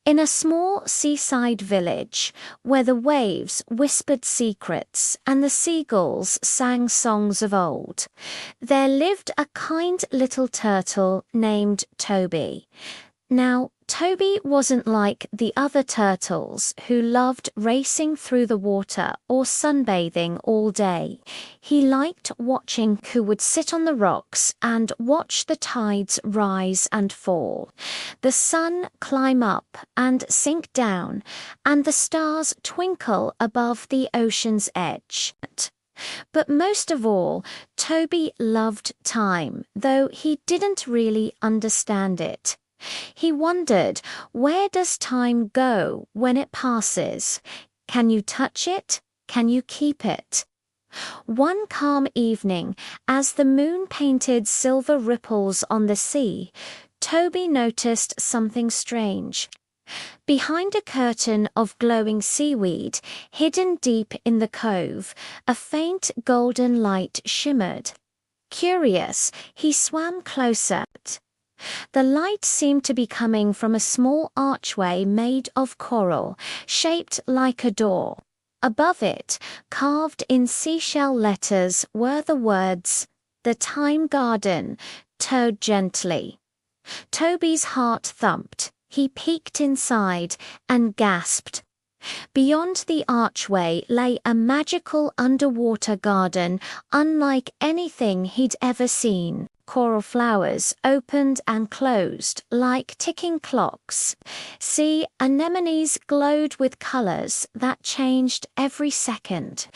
In a small seaside village, where the waves whispered secrets and the seagulls sang songs of old, there lived a kind little turtle named Toby. Now, Toby wasn't like the other turtles who loved racing through the water or sunbathing all day. He liked watching who would sit on the rocks and watch the tides rise and fall, the sun climb up and sink down, and the stars twinkle above the ocean's edge. But most of all, Toby loved time, though he didn't really understand it. He wondered, where does time go when it passes? Can you touch it? Can you keep it? One calm evening, as the moon painted silver ripples on the sea, Toby noticed something strange. Behind a curtain of glowing seaweed, hidden deep in the cove, a faint golden light shimmered. Curious, he swam closer. The light seemed to be coming from a small archway made of coral, shaped like a door. Above it, carved in seashell letters, were the words, "The Time Garden, towed gently." Toby's heart thumped. He peeked inside and gasped. Beyond the archway lay a magical underwater garden, unlike anything he'd ever seen. Coral flowers opened and closed like ticking clocks. Sea anemones glowed with colors that changed every second.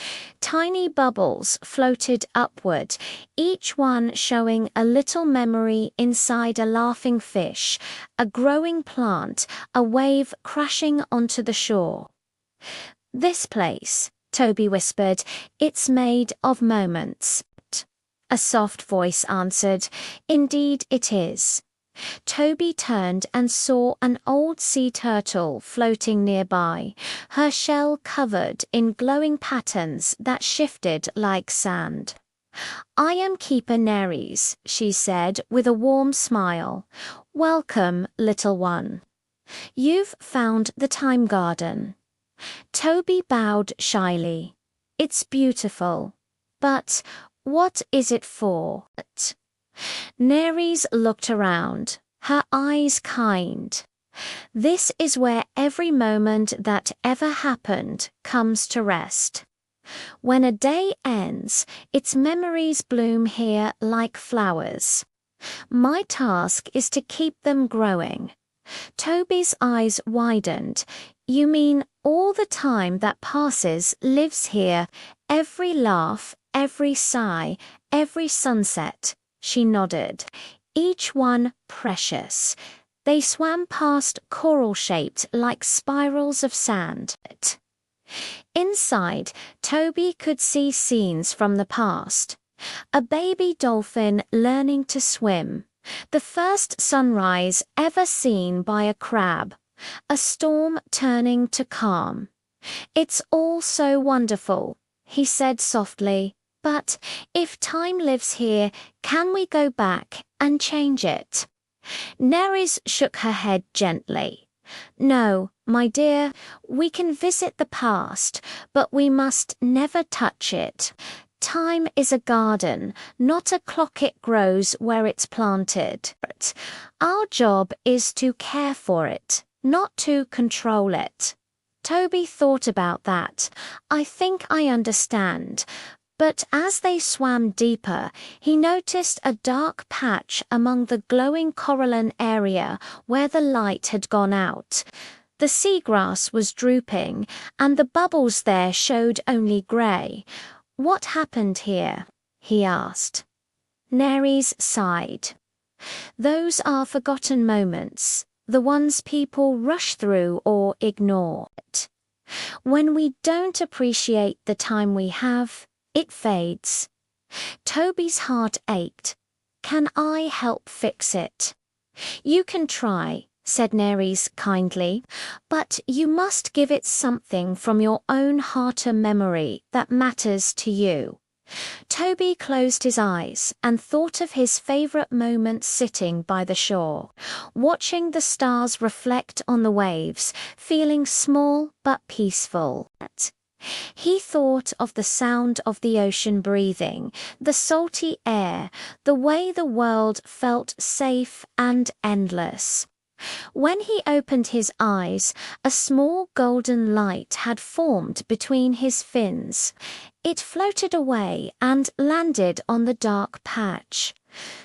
Tiny bubbles floated upward, each one showing a little memory inside a laughing fish, a growing plant, a wave crashing onto the shore. "This place," Toby whispered, "it's made of moments." A soft voice answered, "Indeed it is." Toby turned and saw an old sea turtle floating nearby, her shell covered in glowing patterns that shifted like sand. "I am Keeper Neris," she said with a warm smile. "Welcome, little one. You've found the time garden." Toby bowed shyly. "It's beautiful, but what is it for?" Neris looked around, her eyes kind. "This is where every moment that ever happened comes to rest. When a day ends, its memories bloom here like flowers. My task is to keep them growing." Toby's eyes widened. "You mean all the time that passes lives here, every laugh, every sigh, every sunset?" She nodded. "Each one precious." They swam past coral-shaped like spirals of sand. Inside, Toby could see scenes from the past. A baby dolphin learning to swim. The first sunrise ever seen by a crab. A storm turning to calm. "It's all so wonderful," he said softly. "But if time lives here, can we go back and change it?" Neris shook her head gently. "No, my dear, we can visit the past, but we must never touch it. Time is a garden, not a clock. It grows where it's planted. Our job is to care for it, not to control it." Toby thought about that. "I think I understand." But as they swam deeper, he noticed a dark patch among the glowing coralline area where the light had gone out. The seagrass was drooping, and the bubbles there showed only grey. "What happened here?" he asked. Neris sighed. "Those are forgotten moments, the ones people rush through or ignore. When we don't appreciate the time we have, it fades." Toby's heart ached. "Can I help fix it?" "You can try," said Neris kindly, "but you must give it something from your own heart or memory that matters to you." Toby closed his eyes and thought of his favorite moment sitting by the shore, watching the stars reflect on the waves, feeling small but peaceful. He thought of the sound of the ocean breathing, the salty air, the way the world felt safe and endless. When he opened his eyes, a small golden light had formed between his fins. It floated away and landed on the dark patch.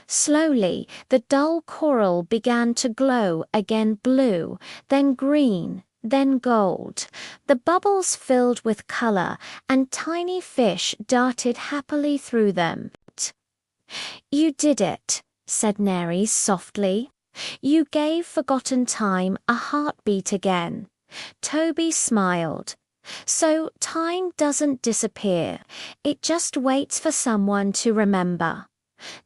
Slowly, the dull coral began to glow again, blue, then green, then gold. The bubbles filled with color, and tiny fish darted happily through them. "You did it," said Neris softly. "You gave forgotten time a heartbeat again." Toby smiled. "So time doesn't disappear. It just waits for someone to remember."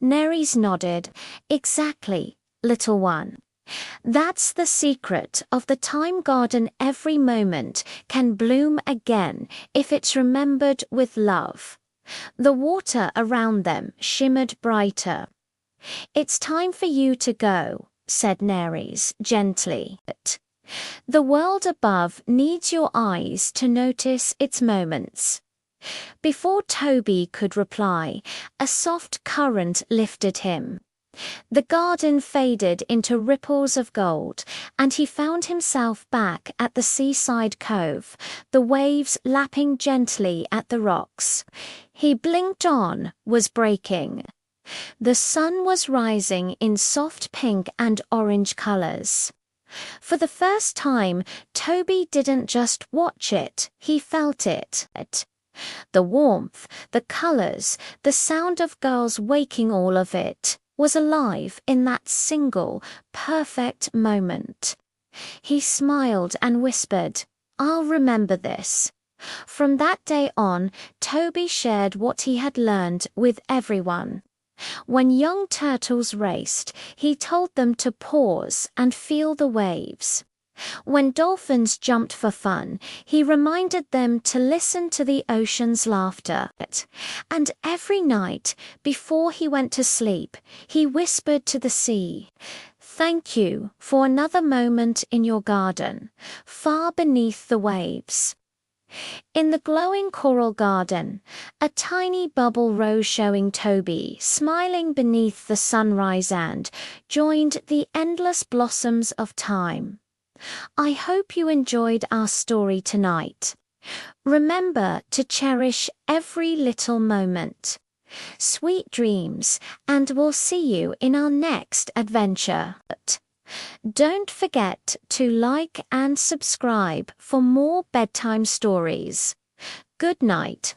Neris nodded. "Exactly, little one. That's the secret of the time garden. Every moment can bloom again if it's remembered with love." The water around them shimmered brighter. "It's time for you to go," said Neris gently. "The world above needs your eyes to notice its moments." Before Toby could reply, a soft current lifted him. The garden faded into ripples of gold, and he found himself back at the seaside cove, the waves lapping gently at the rocks. He blinked on, was breaking. The sun was rising in soft pink and orange colors. For the first time, Toby didn't just watch it, he felt it. The warmth, the colors, the sound of girls waking, all of it was alive in that single, perfect moment. He smiled and whispered, "I'll remember this." From that day on, Toby shared what he had learned with everyone. When young turtles raced, he told them to pause and feel the waves. When dolphins jumped for fun, he reminded them to listen to the ocean's laughter. And every night, before he went to sleep, he whispered to the sea, "Thank you for another moment in your garden, far beneath the waves." In the glowing coral garden, a tiny bubble rose, showing Toby smiling beneath the sunrise, and joined the endless blossoms of time. I hope you enjoyed our story tonight. Remember to cherish every little moment. Sweet dreams, and we'll see you in our next adventure. Don't forget to like and subscribe for more bedtime stories. Good night.